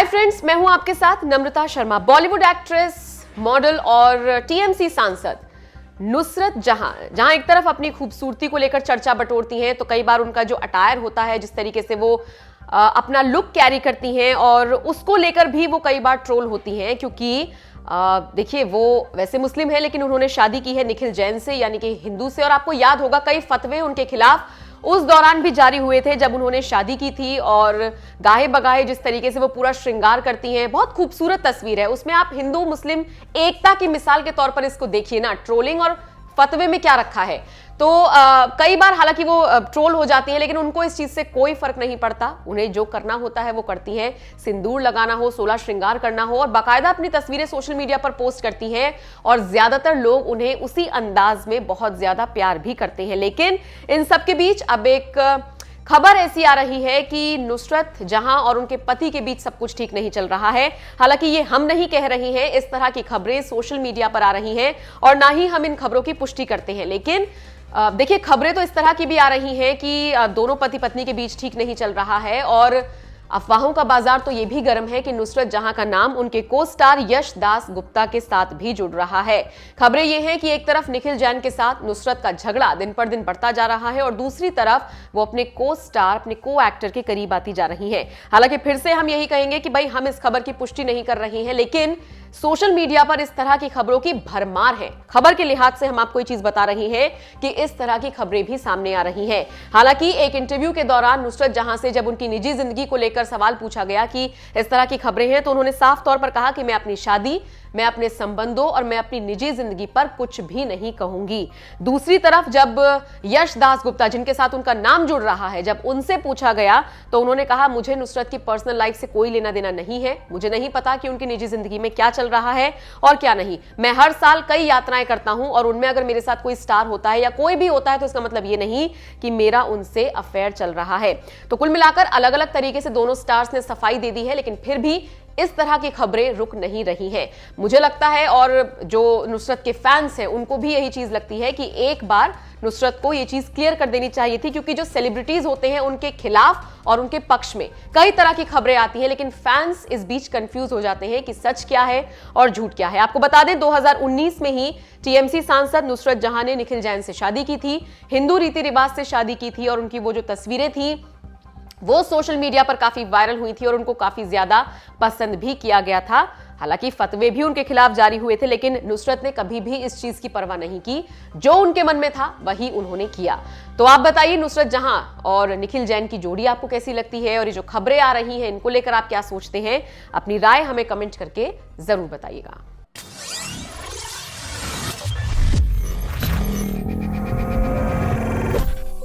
Hi friends, मैं हूं आपके साथ नम्रता शर्मा। बॉलीवुड एक्ट्रेस, मॉडल और टीएमसी सांसद नुसरत जहां एक तरफ अपनी खूबसूरती को लेकर चर्चा बटोरती हैं, तो कई बार उनका जो अटायर होता है, जिस तरीके से वो अपना लुक कैरी करती हैं, और उसको लेकर भी वो कई बार ट्रोल होती हैं। क्योंकि देखिए, वो वैसे मुस्लिम है लेकिन उन्होंने शादी की है निखिल जैन से, यानी कि हिंदू से। और आपको याद होगा कई फतवे उनके खिलाफ उस दौरान भी जारी हुए थे जब उन्होंने शादी की थी। और गाहे बगाहे जिस तरीके से वो पूरा श्रृंगार करती हैं, बहुत खूबसूरत तस्वीर है। उसमें आप हिंदू मुस्लिम एकता की मिसाल के तौर पर इसको देखिए ना, ट्रोलिंग और फतवे में क्या रखा है। तो कई बार हालांकि वो ट्रोल हो जाती है, लेकिन उनको इस चीज से कोई फर्क नहीं पड़ता। उन्हें जो करना होता है वो करती हैं। सिंदूर लगाना हो, 16 श्रृंगार करना हो, और बाकायदा अपनी तस्वीरें सोशल मीडिया पर पोस्ट करती हैं। और ज्यादातर लोग उन्हें उसी अंदाज में बहुत ज्यादा प्यार भी करते हैं। लेकिन इन सब के बीच अब एक खबर ऐसी आ रही है कि नुसरत जहां और उनके पति के बीच सब कुछ ठीक नहीं चल रहा है। हालांकि ये हम नहीं कह रही हैं, इस तरह की खबरें सोशल मीडिया पर आ रही हैं, और ना ही हम इन खबरों की पुष्टि करते हैं। लेकिन देखिए, खबरें तो इस तरह की भी आ रही हैं कि दोनों पति पत्नी के बीच ठीक नहीं चल रहा है। और अफवाहों का बाजार तो यह भी गर्म है कि नुसरत जहां का नाम उनके को स्टार यश दास गुप्ता के साथ भी जुड़ रहा है। खबरें यह हैं कि एक तरफ निखिल जैन के साथ नुसरत का झगड़ा दिन पर दिन बढ़ता जा रहा है, और दूसरी तरफ वो अपने को स्टार, अपने को एक्टर के करीब आती जा रही है। हालांकि फिर से हम यही कहेंगे कि भाई, हम इस खबर की पुष्टि नहीं कर रहे हैं, लेकिन सोशल मीडिया पर इस तरह की खबरों की भरमार है। खबर के लिहाज से हम आपको ये चीज बता रही हैं कि इस तरह की खबरें भी सामने आ रही हैं। हालांकि एक इंटरव्यू के दौरान नुसरत जहां से जब उनकी निजी जिंदगी को लेकर सवाल पूछा गया कि इस तरह की खबरें हैं, तो उन्होंने साफ तौर पर कहा कि मैं अपनी शादी, मैं अपने संबंधों और मैं अपनी निजी जिंदगी पर कुछ भी नहीं कहूंगी। दूसरी तरफ जब यश दास गुप्ता, जिनके साथ उनका नाम जुड़ रहा है, जब उनसे पूछा गया तो उन्होंने कहा, मुझे नुसरत की पर्सनल लाइफ से कोई लेना देना नहीं है। मुझे नहीं पता कि उनकी निजी जिंदगी में क्या चल रहा है और क्या नहीं। मैं हर साल कई यात्राएं करता हूं, और उनमें अगर मेरे साथ कोई स्टार होता है या कोई भी होता है, तो इसका मतलब ये नहीं कि मेरा उनसे अफेयर चल रहा है। तो कुल मिलाकर अलग अलग तरीके से दोनों स्टार्स ने सफाई दे दी है, लेकिन फिर भी इस तरह की खबरें रुक नहीं रही हैं। मुझे लगता है, और जो नुसरत के फैंस हैं उनको भी यही चीज लगती है कि एक बार नुसरत को यह चीज क्लियर कर देनी चाहिए थी। क्योंकि जो सेलिब्रिटीज होते हैं उनके खिलाफ और उनके पक्ष में कई तरह की खबरें आती हैं, लेकिन फैंस इस बीच कंफ्यूज हो जाते हैं कि सच क्या है और झूठ क्या है। आपको बता दें, 2019 में ही टीएमसी सांसद नुसरत जहां ने निखिल जैन से शादी की थी, हिंदू रीति रिवाज से शादी की थी, और उनकी वो जो तस्वीरें थी वो सोशल मीडिया पर काफी वायरल हुई थी और उनको काफी ज्यादा पसंद भी किया गया था। हालांकि फतवे भी उनके खिलाफ जारी हुए थे, लेकिन नुसरत ने कभी भी इस चीज की परवाह नहीं की। जो उनके मन में था वही उन्होंने किया। तो आप बताइए, नुसरत जहां और निखिल जैन की जोड़ी आपको कैसी लगती है, और ये जो खबरें आ रही हैं इनको लेकर आप क्या सोचते हैं? अपनी राय हमें कमेंट करके जरूर बताइएगा।